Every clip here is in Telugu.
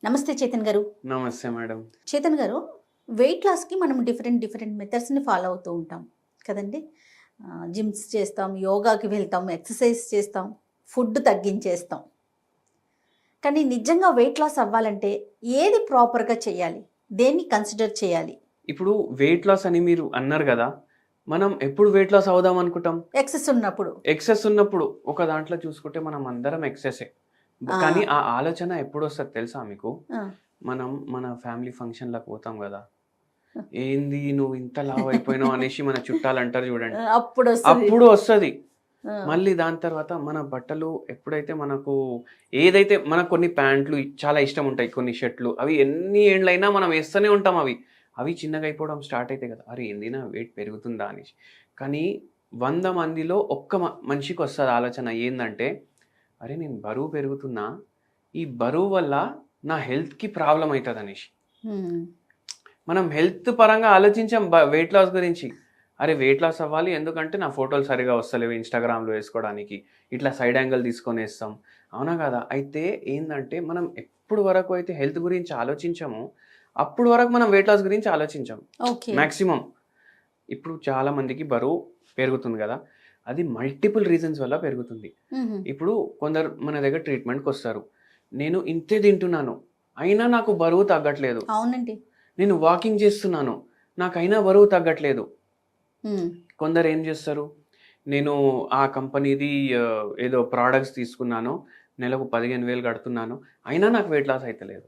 నమస్తే చేతన్ గారు. నమస్తే మేడం. చేతన్ గారు, వెయిట్ లాస్‌కి మనం డిఫరెంట్ మెథడ్స్‌ని ఫాలో అవుతూ ఉంటాం కదండీ! జిమ్స్ చేస్తాం, యోగాకి వెళ్తాం, ఎక్సర్సైజ్ చేస్తాం, ఫుడ్ తగ్గించేస్తాం. కానీ నిజంగా వెయిట్ లాస్ అవ్వాలంటే ఏది ప్రాపర్‌గా చేయాలి? దేన్ని కన్సిడర్ చేయాలి? ఇప్పుడు వెయిట్ లాస్ అని మీరు అన్నారు గదా! మనం ఎప్పుడు వెయిట్ లాస్ అవుదాం అనుకుంటాం? ఎక్సెస్ ఉన్నప్పుడు. ఎక్సెస్ ఉన్నప్పుడు. ఒక దాంట్లో చూసుకుంటే మనం అందరం ఎక్సెసే. ఆ! కానీ ఆ ఆలోచన ఎప్పుడొస్తది తెలుసా మీకు? ఆ! మనం మన ఫ్యామిలీ ఫంక్షన్‌లకు పోతాం గదా! ఏంది నువ్వు ఇంత లావయిపోయినావు అనేసి మన చుట్టాలంటారు చూడండి. అప్పుడొస్తది. అప్పుడు వస్తది. ఆ! మళ్ళీ దాని తర్వాత మన బట్టలు ఎప్పుడైతే మనకు ఏదైతే మనకు కొన్ని ప్యాంట్లు చాలా ఇష్టం ఉంటాయి. కొన్ని షర్ట్‌లు అవి ఎన్ని ఏండ్లైనా మనం ఏస్తూనే ఉంటాం అవి. అవి చిన్నగా అయిపోవడం స్టార్ట్ అయితాయి కదా! అరే! ఏంది నా వెయిట్ పెరుగుతుందా అనేసి. కానీ 100 మందిలో ఒక్క మనిషికొస్తది ఆలోచన ఏందంటే, అరే! నేను బరువు పెరుగుతున్నా. ఈ బరువు వల్ల నా హెల్త్‌కి ప్రాబ్లమ్ అయితదనేసి. హ్మ్. మనం హెల్త్ పరంగా ఆలోచించాం వెయిట్ లాస్ గురించి. అరే! వెయిట్ లాస్ అవ్వాలి ఎందుకంటే నా ఫోటోలు సరిగ్గా వస్తలేవు ఇన్‌స్టాగ్రామ్‌లో ఏసుకోవడానికి. ఇట్లా సైడ్ యాంగిల్ తీసుకొనేస్తాం. అవునా కాదా? అయితే ఏందంటే మనం ఎప్పుడు వరకు అయితే హెల్త్ గురించి ఆలోచించామో, అప్పుడు వరకు మనం వెయిట్ లాస్ గురించి ఆలోచించం. ఓకే. మాక్సిమం. ఇప్పుడు చాలా మందికి బరువు పెరుగుతుంది గదా! అది మల్టిపుల్ రీజన్స్ వల్ల పెరుగుతుంది. హుహు. ఇప్పుడు కొందరు మన దగ్గర ట్రీట్‌మెంట్‌కొస్తారు. నేను ఇంతే తింటున్నాను. అయినా నాకు బరువు తగ్గట్లేదు. అవునండి. నేను వాకింగ్ చేస్తున్నాను. నాకైనా బరువు తగ్గట్లేదు. హ్మ్. కొందరు ఏం చేస్తారు? నేను ఆ కంపెనీది ఏదో ప్రొడక్ట్స్ తీసుకున్నాను. నెలకు 15,000 కడుతున్నాను. అయినా నాకు వెయిట్ లాస్ అయితలేదు.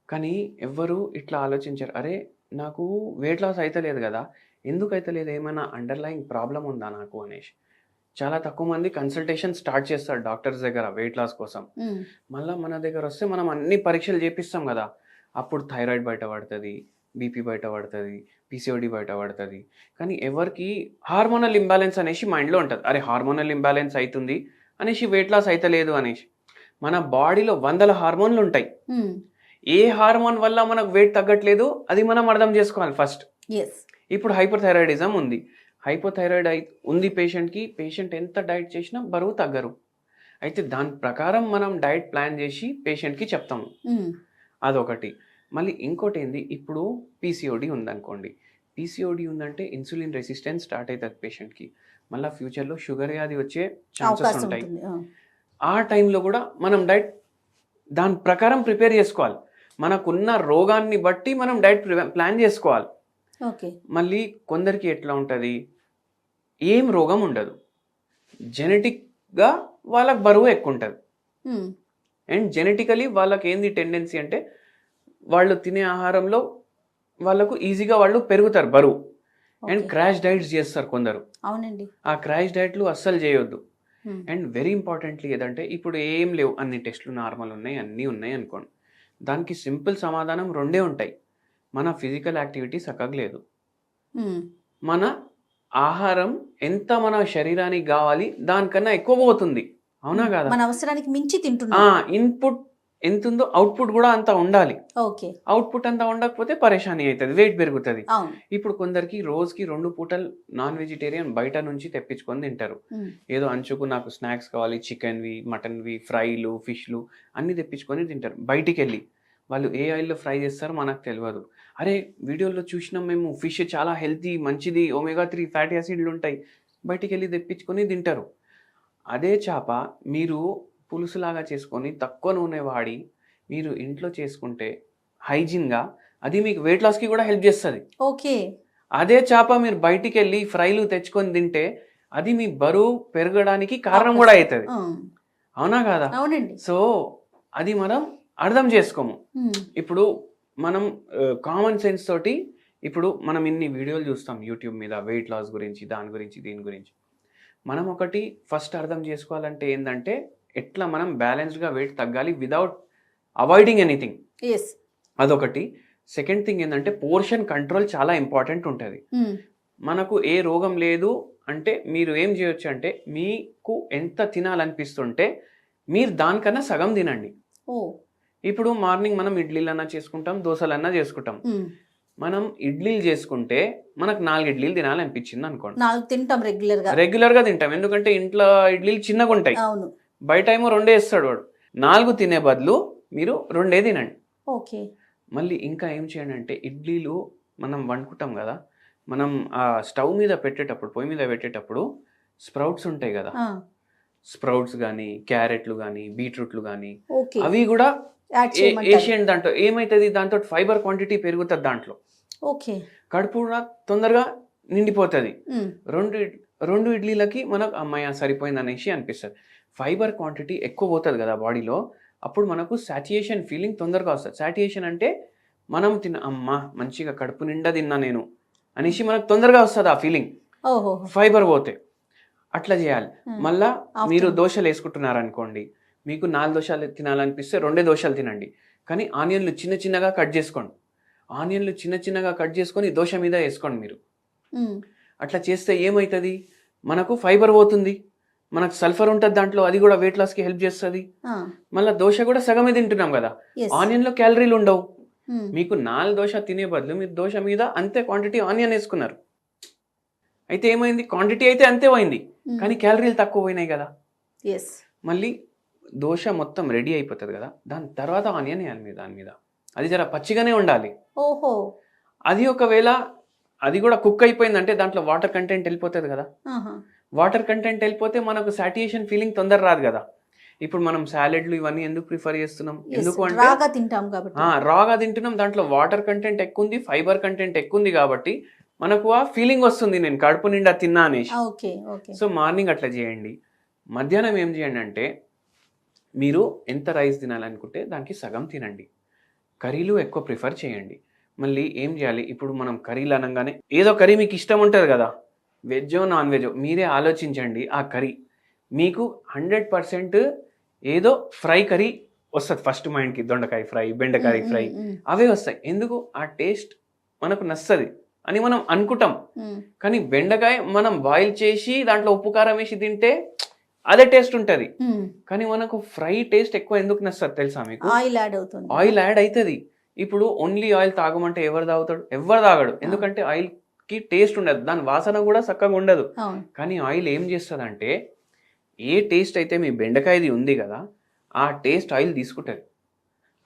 కానీ ఎవ్వరు ఇట్లా ఆలోచించరు. అరే! నాకు వెయిట్ లాస్ అయితలేదు గదా! ఎందుకు అయితలేదు? ఏమైనా అండర్‌లయింగ్ ప్రాబ్లమ్ ఉందా నాకు అనేసి. చాలా తక్కువ మంది కన్సల్టేషన్ స్టార్ట్ చేస్తారు డాక్టర్స్ దగ్గర వెయిట్ లాస్ కోసం. హ్మ్. మళ్ళా మన దగ్గరొస్తే మనం అన్ని పరీక్షలు చేపిస్తాం గదా! అప్పుడు థైరాయిడ్ బయట పడతది, బీపీ బయట పడతది, పీసీఓడీ బయట పడతది. కానీ ఎవరికీ హార్మోనల్ ఇంబాలెన్స్ అనేసి మైండ్‌లో ఉంటది. అరే! హార్మోనల్ ఇంబాలెన్స్ అయితుంది అనేసి వెయిట్ లాస్ అయితలేదు అనేసి. మన బాడీలో వందల హార్మోన్‌లుంటాయి. హ్మ్. ఏ హార్మోన్ వల్ల మనకు వెయిట్ తగ్గట్లేదు అది మనం అర్థం చేసుకోవాలి ఫస్ట్. యెస్. ఇప్పుడు హైపోథైరాయిడిజం ఉంది. హైపోథైరాయిడ్ ఉంది పేషెంట్‌కి. పేషెంట్ ఎంత డైట్ చేసినా బరువు తగ్గరు. అయితే దాని ప్రకారం మనం డైట్ ప్లాన్ చేసి పేషెంట్‌కి చెప్తాము. హ్మ్. అదొకటి. మళ్ళీ ఇంకోటేంది ఇప్పుడు పీసీఓడీ ఉందనుకోండి. పీసీఓడీ ఉందంటే ఇన్సులిన్ రెసిస్టెన్స్ స్టార్ట్ అయితది పేషెంట్‌కి. మళ్ళా ఫ్యూచర్‌లో షుగర్ వ్యాధి వచ్చే ఛాన్సెస్ అవకాశం ఉంటాయి. ఉంటుంది. ఆ! ఆ టైంలో గూడా మనం డైట్ దాని ప్రకారం ప్రిపేర్ చేసుకోవాలి. మనకున్న రోగాన్ని బట్టి మనం డైట్ ప్లాన్ జేసుకోవాలి. ఓకే. మళ్ళీ కొందరికి ఎట్లా ఉంటది, ఏం రోగం ఉండదు. జెనెటిక్‌గా వాళ్ళకి బరువు ఎక్కువుంటది. హ్మ్. అండ్ జెనెటికల్లీ వాళ్ళకేంది టెండెన్సీ అంటే, వాళ్ళు తినే ఆహారంలో వాళ్ళకు ఈజీగా వాళ్ళు పెరుగుతారు బరువు. And okay. క్రాష్ డైట్స్ జేస్తారు కొందరు. అవునండి. ఆ క్రాష్ డైట్‌లు అస్సలు జేయొద్దు. హ్మ్. అండ్ వెరీ ఇంపార్టెంట్‌లీ ఏదంటే ఇప్పుడు ఏం లేవు. అన్ని టెస్ట్‌లు నార్మల్ ఉన్నాయి. అన్నీ ఉన్నాయి అనుకోండి. దానికి సింపుల్ సమాధానం రెండే ఉంటాయి. మన ఫిజికల్ యాక్టివిటీ సక్కగా లేదు. హ్మ్. మన ఆహారం ఎంత మన శరీరానికి గావాలి దానికన్నా ఎక్కువ పోతుంది. అవునా హ్మ్. కాదా? మన అవసరానికి మించి ఆ! తింటున్నాం. ఇన్‌పుట్ ఎంతుందో అవుట్‌పుట్ గూడా అంత ఉండాలి. ఓకే. అవుట్‌పుట్ అంత ఉండకపోతే పరేషానీ అయితది. వెయిట్ పెరుగుతది. అవును. ఇప్పుడు కొందరికి రోజుకి 2 పూటలు నాన్ వెజిటేరియన్ బయట నుంచి తెప్పించుకొని తింటారు. హ్మ్. ఏదో అంచుకు నాకు స్నాక్స్ కావాలి చికెన్‌వి, మటన్‌వి, ఫ్రైలు, ఫిష్‌లు అన్నీ తెప్పించుకొని తింటారు బయటికెళ్ళి. వాళ్ళు ఏ ఆయిల్‌లో ఫ్రై చేస్తారో మనకు తెలవదు. అరే! వీడియోలో చూసినాం మేము ఫిష్ చాలా హెల్తీ, మంచిది, ఒమేగా 3 ఫ్యాటీ యాసిడ్‌లుంటాయి. బయటికెళ్ళి తెప్పించుకొని తింటారు. అదే చేప మీరు పులుసులాగా చేసుకొని తక్కువ నూనె వాడి మీరు ఇంట్లో చేసుకుంటే హైజీన్‌గా అది మీకు వెయిట్ లాస్‌కి కూడా హెల్ప్ చేస్తది. ఓకే. అదే చేప మీరు బయటికెళ్ళి ఫ్రైలు తెచ్చుకొని తింటే అది మీ బరువు పెరగడానికి కారణం కూడా అవకాశం. అయితది. ఆ! అవునా కాదా? అవునండి. సో, అది మనం అర్థం చేసుకోము. హ్మ్. ఇప్పుడు మనం కామన్ సెన్స్ తోటి ఇప్పుడు మనం ఇన్ని వీడియోలు చూస్తాం యూట్యూబ్ మీద వెయిట్ లాస్ గురించి, దాని గురించి, దీని గురించి. మనం ఒకటి ఫస్ట్ అర్థం చేసుకోవాలంటే ఏందంటే, ఎట్లా మనం బ్యాలెన్స్‌డ్‌గా వెయిట్ తగ్గాలి వితౌట్ అవాయిడింగ్ ఎనీథింగ్. యెస్. అదొకటి. సెకండ్ థింగ్ ఏందంటే పోర్షన్ కంట్రోల్ చాలా ఇంపార్టెంట్ ఉంటది. హ్మ్. మనకు ఏ రోగం లేదు అంటే మీరు ఏం చేయొచ్చంటే, మీకు ఎంత తినాలనిపిస్తుంటే మీరు దానికన్నా సగం తినండి. ఓహ్! ఇప్పుడు మార్నింగ్ మనం ఇడ్లీలన్నా చేసుకుంటాం, దోసలన్నా చేసుకుంటాం. హ్మ్. మనం ఇడ్లీలు చేసుకుంటే మనకు 4 ఇడ్లీలు తినాలనిపించిందనుకోండి. 4 తింటాం రెగ్యులర్‌గా. రెగ్యులర్‌గా తింటాం. ఎందుకంటే ఇంట్లో ఇడ్లీలు చిన్నగుంటాయి. అవును. బయటేమో 2 ఏస్తాడు వాడు. 4 తినే బదులు మీరు 2 తినండి. ఓకే. మళ్ళీ ఇంకా ఏం చేయండి అంటే ఇడ్లీలు మనం వండుకుంటాం కదా, మనం ఆ స్టవ్ మీద పెట్టేటప్పుడు, పొయ్యి మీద పెట్టేటప్పుడు స్ప్రౌట్స్ ఉంటాయి కదా, ఆ! స్ప్రౌట్స్ కానీ, క్యారెట్లు కానీ, బీట్రూట్లు కానీ, ఓకే. అవి కూడా యాడ్ చేయమంటారు. ఏషియన్ దాంట్లో ఏమవుతుంది, దాంతో ఫైబర్ క్వాంటిటీ పెరుగుతుంది దాంట్లో, ఓకే. కడుపు కూడా తొందరగా నిండిపోతుంది. హ్మ్. రెండు రెండు ఇడ్లీలకి మనకు అమ్మాయి సరిపోయింది అనేసి అనిపిస్తుంది. ఫైబర్ క్వాంటిటీ ఎక్కువ పోతుంది కదా బాడీలో, అప్పుడు మనకు సాటియేషన్ ఫీలింగ్ తొందరగా వస్తుంది. సాటియేషన్ అంటే మనం అమ్మా మంచిగా కడుపు నిండా తిన్నా నేను అనేసి మనకు తొందరగా వస్తుంది ఆ ఫీలింగ్, ఓహో! ఫైబర్ పోతే. అట్లా చేయాలి. మళ్ళా మీరు ఆఫ్టర్నూన్. దోశలు వేసుకుంటున్నారనుకోండి, మీకు 4 దోశలు తినాలనిపిస్తే 2 దోశలు తినండి. కానీ ఆనియన్లు చిన్న చిన్నగా కట్ చేసుకోండి. ఆనియన్లు చిన్న చిన్నగా కట్ చేసుకొని దోశ మీద వేసుకోండి మీరు. హ్మ్. అట్లా చేస్తే ఏమవుతుంది, మనకు ఫైబర్ పోతుంది, మనకు సల్ఫర్ ఉంటుంది దాంట్లో, అది కూడా వెయిట్ లాస్కి హెల్ప్ చేస్తుంది. ఆ! మళ్ళీ దోశ కూడా సగమే తింటున్నాం కదా, యెస్. ఆనియన్లో క్యాలరీలు ఉండవు. హ్మ్. మీకు 4 దోశ తినే బదులు మీరు దోశ మీద అంతే క్వాంటిటీ ఆనియన్ వేసుకున్నారు. అయితే ఏమైంది, క్వాంటిటీ అయితే అంతే పోయింది, కానీ క్యాలరీలు తక్కువ పోయినాయి కదా. యెస్. మళ్ళీ దోశ మొత్తం రెడీ అయిపోతుంది కదా, దాని తర్వాత ఆనియన్ వేయాలి మీరు దాని మీద. అది జర పచ్చిగానే ఉండాలి. ఓహో! అది ఒకవేళ అది కూడా కుక్ అయిపోయిందంటే దాంట్లో వాటర్ కంటెంట్ వెళ్ళిపోతుంది కదా. ఆహా! వాటర్ కంటెంట్ వెళ్ళిపోతే మనకు సాటియేషన్ ఫీలింగ్ తొందర రాదు కదా. ఇప్పుడు మనం సాలెడ్లు ఇవన్నీ ఎందుకు ప్రిఫర్ చేస్తున్నాం, యెస్. ఎందుకు అంటే రాగా తింటాం కాబట్టి. రాగా తింటున్నాం, దాంట్లో వాటర్ కంటెంట్ ఎక్కువ ఉంది, ఫైబర్ కంటెంట్ ఎక్కువ ఉంది కాబట్టి మనకు ఆ ఫీలింగ్ వస్తుంది నేను కడుపు నిండా తిన్నా అనేసి. ఓకే. ఓకే. సో మార్నింగ్ అట్లా చేయండి. మధ్యాహ్నం ఏం చేయండి అంటే, మీరు ఎంత రైస్ తినాలనుకుంటే దానికి సగం తినండి, కర్రీలు ఎక్కువ ప్రిఫర్ చేయండి. మళ్ళీ ఏం చేయాలి, ఇప్పుడు మనం కర్రీలు అనగానే ఏదో కర్రీ మీకు ఇష్టం ఉంటుంది కదా, వెజ్జో నాన్ వెజ్జో మీరే ఆలోచించండి. ఆ కర్రీ మీకు 100% ఏదో ఫ్రై కర్రీ వస్తుంది ఫస్ట్ మైండ్కి, దొండకాయ ఫ్రై, బెండకాయ ఫ్రై, అవే వస్తాయి. ఎందుకు, ఆ టేస్ట్ మనకు నచ్చది అని మనం అనుకుంటాం. కానీ బెండకాయ మనం బాయిల్ చేసి దాంట్లో ఉప్పు కారం వేసి తింటే అదే టేస్ట్ ఉంటుంది. కానీ మనకు ఫ్రై టేస్ట్ ఎక్కువ ఎందుకు నచ్చదు తెలుసా మీకు, ఆయిల్ యాడ్ అవుతుంది. ఆయిల్ యాడ్ అవుతుంది. ఇప్పుడు ఓన్లీ ఆయిల్ తాగమంటే ఎవరు తాగుతాడు, ఎవరు తాగడు. ఎందుకంటే ఆయిల్ కి టేస్ట్ ఉండదు, దాని వాసన కూడా చక్కగా ఉండదు. కానీ ఆయిల్ ఏం చేస్తుంది అంటే, ఏ టేస్ట్ అయితే మీ బెండకాయది ఉంది కదా, ఆ టేస్ట్ ఆయిల్ తీసుకుంటుంది.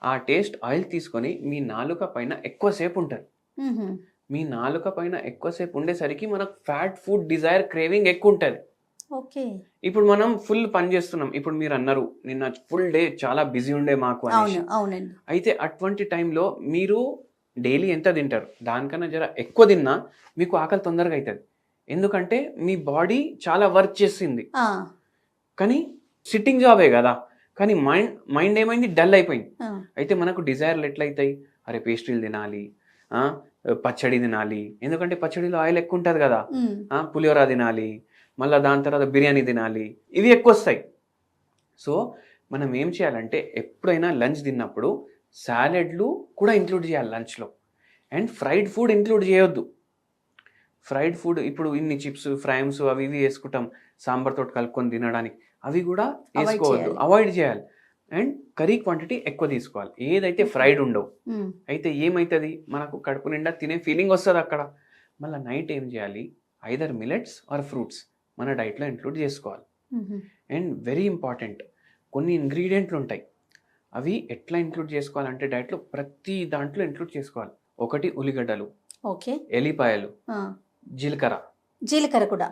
ఆ టేస్ట్ ఆయిల్ తీసుకొని మీ నాలుక పైన ఎక్కువసేపు ఉంటుంది. మీ నాలుక పైన ఎక్కువసేపు ఉండేసరికి మనకు ఫ్యాట్ ఫుడ్ డిజైర్ క్రేవింగ్ ఎక్కువ ఉంటుంది. ఓకే. ఇప్పుడు మనం ఫుల్ పని చేస్తున్నాం. ఇప్పుడు మీరు అన్నారు నిన్న ఫుల్ డే చాలా బిజీ ఉండే మాకు అనేసి. అవునండి. అయితే అటువంటి టైంలో మీరు డైలీ ఎంత తింటారు, దానికన్నా జర ఎక్కువ తిన్నా మీకు ఆకలి తొందరగా అవుతుంది. ఎందుకంటే మీ బాడీ చాలా వర్క్ చేసింది, కానీ సిట్టింగ్ జాబే కదా. కానీ మైండ్ ఏమైంది, డల్ అయిపోయింది. అయితే మనకు డిజైర్లు ఎట్లయితాయి, అరే పేస్ట్రీలు తినాలి, పచ్చడి తినాలి, ఎందుకంటే పచ్చడిలో ఆయిల్ ఎక్కువ ఉంటుంది కదా, పులిహోర తినాలి, మళ్ళీ దాని తర్వాత బిర్యానీ తినాలి, ఇవి ఎక్కువ వస్తాయి. సో మనం ఏం చేయాలంటే, ఎప్పుడైనా లంచ్ తిన్నప్పుడు సాలెడ్లు కూడా ఇంక్లూడ్ చేయాలి లంచ్లో, అండ్ ఫ్రైడ్ ఫుడ్ ఇంక్లూడ్ చేయొద్దు. ఫ్రైడ్ ఫుడ్ ఇప్పుడు ఇన్ని చిప్స్, ఫ్రైమ్స్ అవి ఇవి వేసుకుంటాం సాంబార్ తోటి కలుపుకొని తినడానికి, అవి కూడా వేసుకోవద్దు, అవాయిడ్ చేయాలి. అండ్ కర్రీ క్వాంటిటీ ఎక్కువ తీసుకోవాలి, ఏదైతే ఫ్రైడ్ ఉండవు. అయితే ఏమవుతుంది, మనకు కడుపు నిండా తినే ఫీలింగ్ వస్తుంది అక్కడ. మళ్ళీ నైట్ ఏం చేయాలి, ఐదర్ మిల్లెట్స్ ఆర్ ఫ్రూట్స్ మన డైట్లో ఇంక్లూడ్ చేసుకోవాలి. అండ్ వెరీ ఇంపార్టెంట్, కొన్ని ఇంగ్రీడియంట్లు ఉంటాయి, అవి ఎట్లా ఇంక్లూడ్ చేసుకోవాలంటే డైట్లో ప్రతి దాంట్లో ఇంక్లూడ్ చేసుకోవాలి. ఒకటి ఉల్లిగడ్డలు, ఎల్లిపాయలు,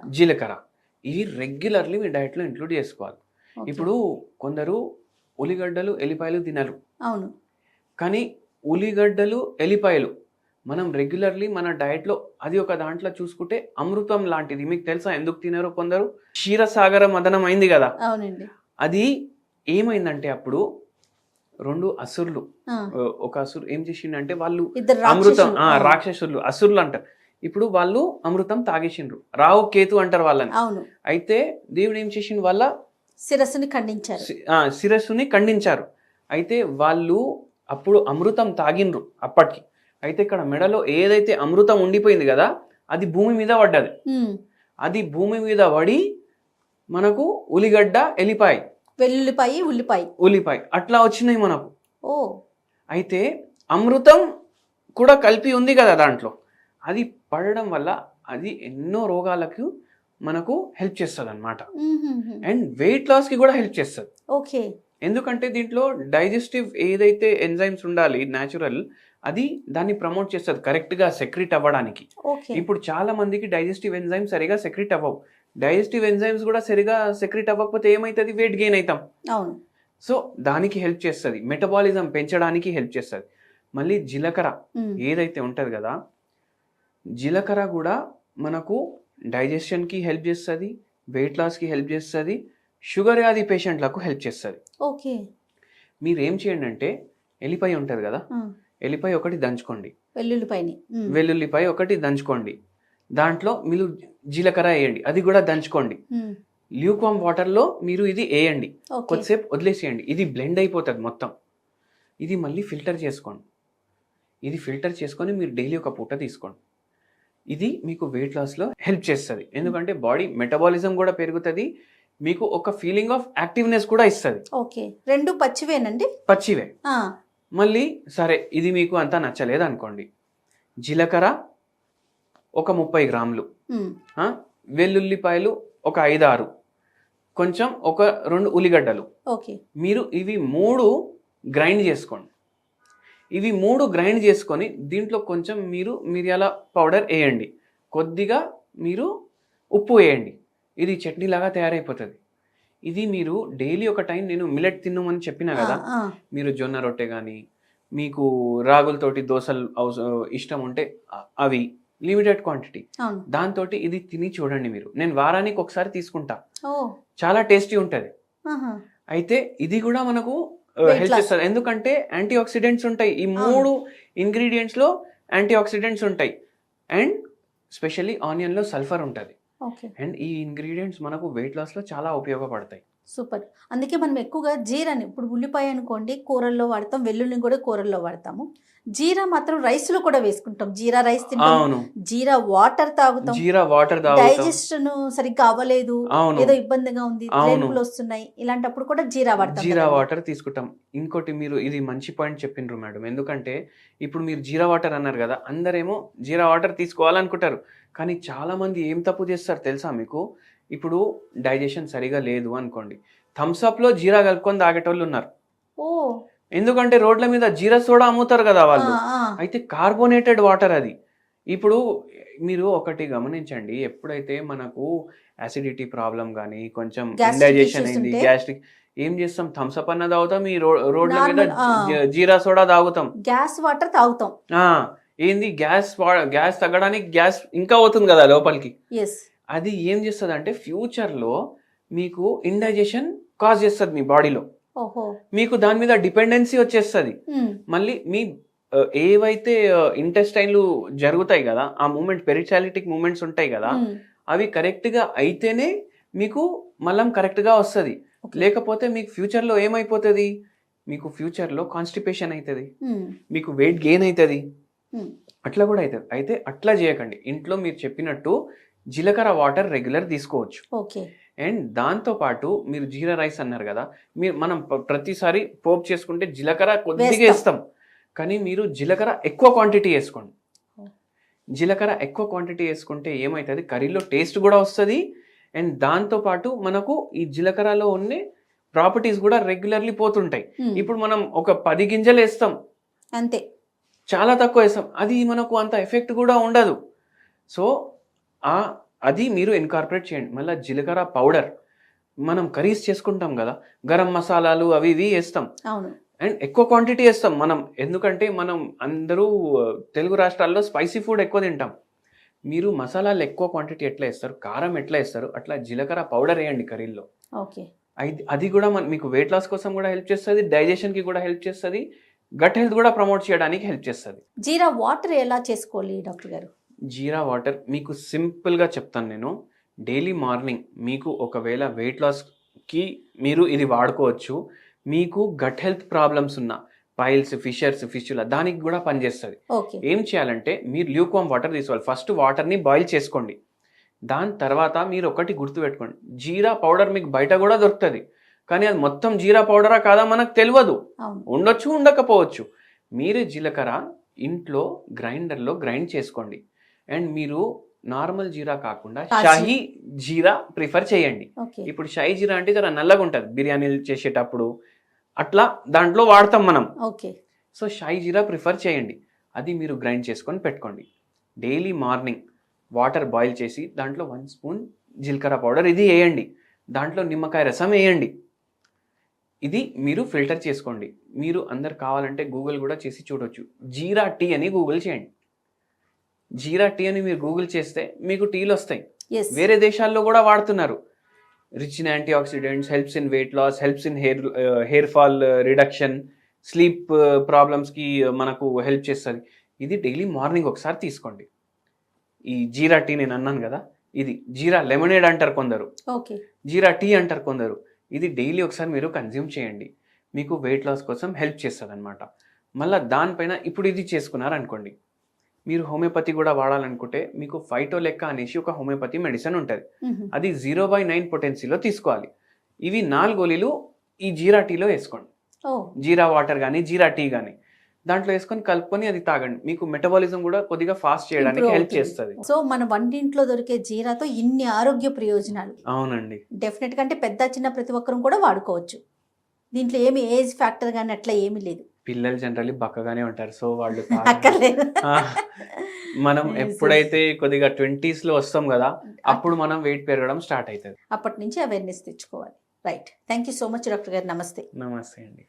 జీలకర్ర, ఇవి రెగ్యులర్లీ మీ డైట్లో ఇంక్లూడ్ చేసుకోవాలి. ఇప్పుడు కొందరు ఉల్లిగడ్డలు ఎల్లిపాయలు తినరు, అవును, కానీ ఉల్లిగడ్డలు ఎల్లిపాయలు మనం రెగ్యులర్లీ మన డైట్లో, అది ఒక దాంట్లో చూసుకుంటే అమృతం లాంటిది. మీకు తెలుసా ఎందుకు తినరు కొందరు, క్షీరసాగర మదనం అయింది కదా. అవునండి. అది ఏమైందంటే అప్పుడు 2 అసురులు, ఒక అసురు ఏం చేసిండంటే, వాళ్ళు అమృతం, రాక్షసులు, అసురులు అంటారు. ఇప్పుడు వాళ్ళు అమృతం తాగేసిండ్రు, రావు కేతు అంటారు వాళ్ళని. అయితే దేవుడు ఏం చేసిండు, వాళ్ళ శిరస్సుని ఖండించారు. అయితే వాళ్ళు అప్పుడు అమృతం తాగినరు అప్పటికి. అయితే ఇక్కడ మెడలో ఏదైతే అమృతం ఉండిపోయింది కదా, అది భూమి మీద పడ్డది. అది భూమి మీద పడి మనకు ఉల్లిగడ్డ, ఎల్లిపాయ, ఉల్లిపాయ అట్లా వచ్చినాయి మనకు. అయితే అమృతం కూడా కలిపి ఉంది కదా దాంట్లో, అది పడడం వల్ల అది ఎన్నో రోగాలకు మనకు హెల్ప్ చేస్తుంది అన్నమాట. అండ్ వెయిట్ లాస్ కి కూడా హెల్ప్ చేస్తుంది. ఎందుకంటే దీంట్లో డైజెస్టివ్ ఏదైతే ఎంజైమ్స్ ఉండాలి న్యాచురల్, అది దాన్ని ప్రమోట్ చేస్తుంది కరెక్ట్గా సెక్రెట్ అవ్వడానికి. ఓకే. ఇప్పుడు చాలా మందికి డైజెస్టివ్ ఎంజైమ్స్ సరిగా సెక్రెట్ అవ్వవు. డైజెస్టివ్ ఎంజైమ్స్ కూడా సరిగా సెక్రెట్ అవ్వకపోతే ఏమవుతుంది, వెయిట్ గెయిన్ అవుతాం. అవును. సో దానికి హెల్ప్ చేస్తుంది, మెటబాలిజం పెంచడానికి హెల్ప్ చేస్తుంది. మళ్ళీ జీలకర్ర ఏదైతే ఉంటుంది కదా, జీలకర్ర కూడా మనకు డైజెషన్కి హెల్ప్ చేస్తుంది, వెయిట్ లాస్కి హెల్ప్ చేస్తుంది, షుగర్ వ్యాధి పేషెంట్లకు హెల్ప్ చేస్తుంది. ఓకే. మీరు ఏం చేయండి అంటే, ఎల్లిపాయ ఉంటుంది కదా, ఎల్లిపాయ ఒకటి దంచుకోండి, వెల్లుల్లిపాయ ఒకటి దంచుకోండి, దాంట్లో మీరు జీలకర్ర వేయండి, అది కూడా దంచుకోండి, ల్యూక్వామ్ వాటర్లో మీరు ఇది వేయండి, కొద్దిసేపు వదిలేసేయండి, ఇది బ్లెండ్ అయిపోతుంది మొత్తం. ఇది మళ్ళీ ఫిల్టర్ చేసుకోండి, ఇది ఫిల్టర్ చేసుకొని మీరు డైలీ ఒక పూట తీసుకోండి. ఇది మీకు వెయిట్ లాస్లో హెల్ప్ చేస్తుంది, ఎందుకంటే బాడీ మెటబాలిజం కూడా పెరుగుతుంది, మీకు ఒక ఫీలింగ్ ఆఫ్ యాక్టివ్నెస్ కూడా ఇస్తుంది. ఓకే. రెండు పచ్చివేనండి? పచ్చివే. మళ్ళీ సరే ఇది మీకు అంతా నచ్చలేదు అనుకోండి, జీలకర్ర ఒక 30 గ్రాములు, వెల్లుల్లిపాయలు ఒక 5-6, కొంచెం ఒక 2 ఉల్లిగడ్డలు, ఓకే, మీరు ఇవి 3 గ్రైండ్ చేసుకోండి. ఇవి 3 గ్రైండ్ చేసుకొని దీంట్లో కొంచెం మీరు మిరియాల పౌడర్ వేయండి, కొద్దిగా మీరు ఉప్పు వేయండి, ఇది చట్నీ లాగా తయారైపోతుంది. ఇది మీరు డైలీ ఒక టైం, నేను మిల్లెట్ తిన్నామని చెప్పినా కదా, మీరు జొన్న రొట్టె కానీ, మీకు రాగులతోటి దోశలు ఇష్టం ఉంటే అవి లిమిటెడ్ క్వాంటిటీ, దాంతో ఇది తిని చూడండి మీరు. నేను వారానికి ఒకసారి తీసుకుంటా, చాలా టేస్టీ ఉంటుంది. అయితే ఇది కూడా మనకు హెల్ప్ చేస్తుంది, ఎందుకంటే యాంటీ ఆక్సిడెంట్స్ ఉంటాయి, ఈ 3 ఇంగ్రీడియంట్స్లో యాంటీ ఆక్సిడెంట్స్ ఉంటాయి, అండ్ స్పెషల్లీ ఆనియన్లో సల్ఫర్ ఉంటుంది. అండ్ ఈ ఇంగ్రీడియంట్స్ మనకు వెయిట్ లాస్లో చాలా ఉపయోగపడతాయి. సూపర్. అందుకే మనం ఎక్కువగా జీరాని, ఇప్పుడు ఉల్లిపాయ అనుకోండి కూరల్లో వాడతాం, వెల్లుల్లిని కూడా కూరల్లో వాడతాము, జీరా మాత్రం రైస్ లో కూడా వేసుకుంటాం, జీరా రైస్ తింటాం, జీరా వాటర్ తాగుతాం, డైజెషన్ సరిగ్గా అవ్వలేదు, ఏదో ఇబ్బందిగా ఉంది, రేపులు వస్తున్నాయి, ఇలాంటప్పుడు కూడా జీరా వాడతాం, జీరా వాటర్ తీసుకుంటాం. ఇంకోటి మీరు ఇది మంచి పాయింట్ చెప్పిండ్రు మేడం, ఎందుకంటే ఇప్పుడు మీరు జీరా వాటర్ అన్నారు కదా, అందరేమో జీరా వాటర్ తీసుకోవాలనుకుంటారు, కానీ చాలా మంది ఏం తప్పు చేస్తారు తెలుసా మీకు, ఇప్పుడు డైజెషన్ సరిగా లేదు అనుకోండి, థమ్స్అప్ లో జీరా కలుపుకొని తాగేటోళ్ళు ఉన్నారు. ఎందుకంటే రోడ్ల మీద జీరా సోడా అమ్ముతారు కదా వాళ్ళు, అయితే కార్బోనేటెడ్ వాటర్ అది. ఇప్పుడు మీరు ఒకటి గమనించండి, ఎప్పుడైతే మనకు యాసిడిటీ ప్రాబ్లం కానీ, కొంచెం ఇండైజెషన్ అయింది, గ్యాస్ట్రిక్, ఏం చేస్తాం, థమ్స్అప్ అన్న తాగుతాం, ఈ రోడ్ల మీద జీరా సోడా తాగుతాం, గ్యాస్ వాటర్ తాగుతాం. ఏంది గ్యాస్ తగ్గడానికి గ్యాస్ ఇంకా అవుతుంది కదా లోపలికి, అది ఏం చేస్తుంది అంటే ఫ్యూచర్లో మీకు ఇండైజెషన్ కాజ్ చేస్తుంది మీ బాడీలో, మీకు దాని మీద డిపెండెన్సీ వచ్చేస్తుంది. మళ్ళీ మీ ఏవైతే ఇంటెస్టైన్లు జరుగుతాయి కదా, ఆ మూమెంట్ పెరిచాలిటిక్ మూమెంట్స్ ఉంటాయి కదా, అవి కరెక్ట్గా అయితేనే మీకు మళ్ళీ కరెక్ట్గా వస్తుంది, లేకపోతే మీకు ఫ్యూచర్లో ఏమైపోతుంది, మీకు ఫ్యూచర్లో కాన్స్టిపేషన్ అవుతుంది, మీకు వెయిట్ గెయిన్ అవుతుంది, అట్లా కూడా అవుతుంది. అయితే అట్లా చేయకండి, ఇంట్లో మీరు చెప్పినట్టు జీలకర్ర వాటర్ రెగ్యులర్ తీసుకోవచ్చు. అండ్ దాంతోపాటు మీరు జీరా రైస్ అన్నారు కదా, మనం ప్రతిసారి పోపు చేసుకుంటే జీలకర్ర కొద్దిగా వేస్తాం, కానీ మీరు జీలకర్ర ఎక్కువ క్వాంటిటీ వేసుకోండి. జీలకర్ర ఎక్కువ క్వాంటిటీ వేసుకుంటే ఏమవుతుంది, కర్రీలో టేస్ట్ కూడా వస్తుంది, అండ్ దాంతోపాటు మనకు ఈ జీలకర్రలో ఉన్న ప్రాపర్టీస్ కూడా రెగ్యులర్లీ పోతుంటాయి. ఇప్పుడు మనం ఒక 10 గింజలు వేస్తాం అంతే, చాలా తక్కువ వేస్తాం, అది మనకు అంత ఎఫెక్ట్ కూడా ఉండదు. సో అది మీరు ఇన్కార్పొరేట్ చేయండి. మళ్ళీ జీలకర్ర పౌడర్ మనం కర్రీస్ చేసుకుంటాం కదా, గరం మసాలాలు అవి ఇవి వేస్తాం, అండ్ ఎక్కువ క్వాంటిటీ వేస్తాం మనం, ఎందుకంటే మనం అందరూ తెలుగు రాష్ట్రాల్లో స్పైసీ ఫుడ్ ఎక్కువ తింటాం. మీరు మసాలాలు ఎక్కువ క్వాంటిటీ ఎట్లా వేస్తారు, కారం ఎట్లా వేస్తారు, అట్లా జీలకర్ర పౌడర్ వేయండి కర్రీల్లో. అది కూడా మీకు వెయిట్ లాస్ కోసం కూడా హెల్ప్ చేస్తుంది, డైజెషన్కి కూడా హెల్ప్ చేస్తుంది, గట్ హెల్త్ కూడా ప్రమోట్ చేయడానికి హెల్ప్ చేస్తుంది. జీరా వాటర్ ఎలా చేసుకోవాలి డాక్టర్ గారు? జీరా వాటర్ మీకు సింపుల్గా చెప్తాను నేను. డైలీ మార్నింగ్ మీకు ఒకవేళ వెయిట్ లాస్కి మీరు ఇది వాడుకోవచ్చు. మీకు గట్ హెల్త్ ప్రాబ్లమ్స్ ఉన్న పైల్స్, ఫిష్యుల దానికి కూడా పనిచేస్తుంది. ఏం చేయాలంటే మీరు ల్యూక్వామ్ వాటర్ తీసుకోవాలి. ఫస్ట్ వాటర్ని బాయిల్ చేసుకోండి. దాని తర్వాత మీరు ఒకటి గుర్తుపెట్టుకోండి, జీరా పౌడర్ మీకు బయట కూడా దొరుకుతుంది, కానీ అది మొత్తం జీరా పౌడరా కాదా మనకు తెలియదు, ఉండొచ్చు ఉండకపోవచ్చు. మీరు జీలకర్ర ఇంట్లో గ్రైండర్లో గ్రైండ్ చేసుకోండి, అండ్ మీరు నార్మల్ జీరా కాకుండా షాహీ జీరా ప్రిఫర్ చేయండి. ఇప్పుడు షాహీ జీరా అంటే జర నల్లగా ఉంటుంది, బిర్యానీలు చేసేటప్పుడు అట్లా దాంట్లో వాడతాం మనం. ఓకే. సో షాయి జీరా ప్రిఫర్ చేయండి. అది మీరు గ్రైండ్ చేసుకొని పెట్టుకోండి. డైలీ మార్నింగ్ వాటర్ బాయిల్ చేసి దాంట్లో 1 స్పూన్ జీలకర్ర పౌడర్ ఇది వేయండి. దాంట్లో నిమ్మకాయ రసం వేయండి. ఇది మీరు ఫిల్టర్ చేసుకోండి. మీరు అందరు కావాలంటే గూగుల్ కూడా చేసి చూడొచ్చు. జీరా టీ అని గూగుల్ చేయండి. జీరా టీ అని మీరు గూగుల్ చేస్తే మీకు టీలు వస్తాయి. ఎస్. వేరే దేశాల్లో కూడా వాడుతున్నారు. Rich in antioxidants, helps in weight loss, helps in hair fall reduction, sleep ప్రాబ్లమ్స్కి మనకు హెల్ప్ చేస్తుంది. ఇది డైలీ మార్నింగ్ ఒకసారి తీసుకోండి. ఈ జీరా టీ నేను అన్నాను కదా, ఇది జీరా లెమనేడ్ అంటారు కొందరు, ఓకే. జీరా టీ అంటారు కొందరు. ఇది డైలీ ఒకసారి మీరు కన్జ్యూమ్ చేయండి. మీకు వెయిట్ లాస్ కోసం హెల్ప్ చేస్తుంది అనమాట. మళ్ళీ దానిపైన ఇప్పుడు ఇది చేసుకున్నారు అనుకోండి, మీరు హోమియోపతి కూడా వాడాలనుకుంటే మీకు ఫైటోలెక్క అనేసి ఒక హోమియోపతి మెడిసిన్ ఉంటుంది. అది 0/9 పొటెన్సీలో తీసుకోవాలి. ఇవి 4 గోళీలు ఈ జీరా టీలో వేసుకోండి. జీరా వాటర్ కానీ జీరా టీ కానీ దాంట్లో వేసుకొని కలుపుకొని అది తాగండి. మీకు మెటబాలిజం కూడా కొద్దిగా ఫాస్ట్ చేయడానికి హెల్ప్ చేస్తుంది. సో మన వంటింట్లో దొరికే జీరాతో ఇన్ని ఆరోగ్య ప్రయోజనాలు. అవునండి. డెఫినెట్ గా అంటే పెద్ద చిన్న ప్రతి ఒక్కరు కూడా వాడుకోవచ్చు. దీంట్లో ఏమి ఏజ్ ఫ్యాక్టర్ కానీ అట్లా ఏమీ లేదు. పిల్లలు జనరల్లీ బక్కగానే ఉంటారు, సో వాళ్ళు అక్కర్లేదు. మనం ఎప్పుడైతే కొద్దిగా 20s లో వస్తాం కదా, అప్పుడు మనం వెయిట్ పెరగడం స్టార్ట్ అవుతుంది. అప్పటి నుంచి అవేర్నెస్ తెచ్చుకోవాలి. Right. Thank you so much doctor గారు. నమస్తే. నమస్తే అండి.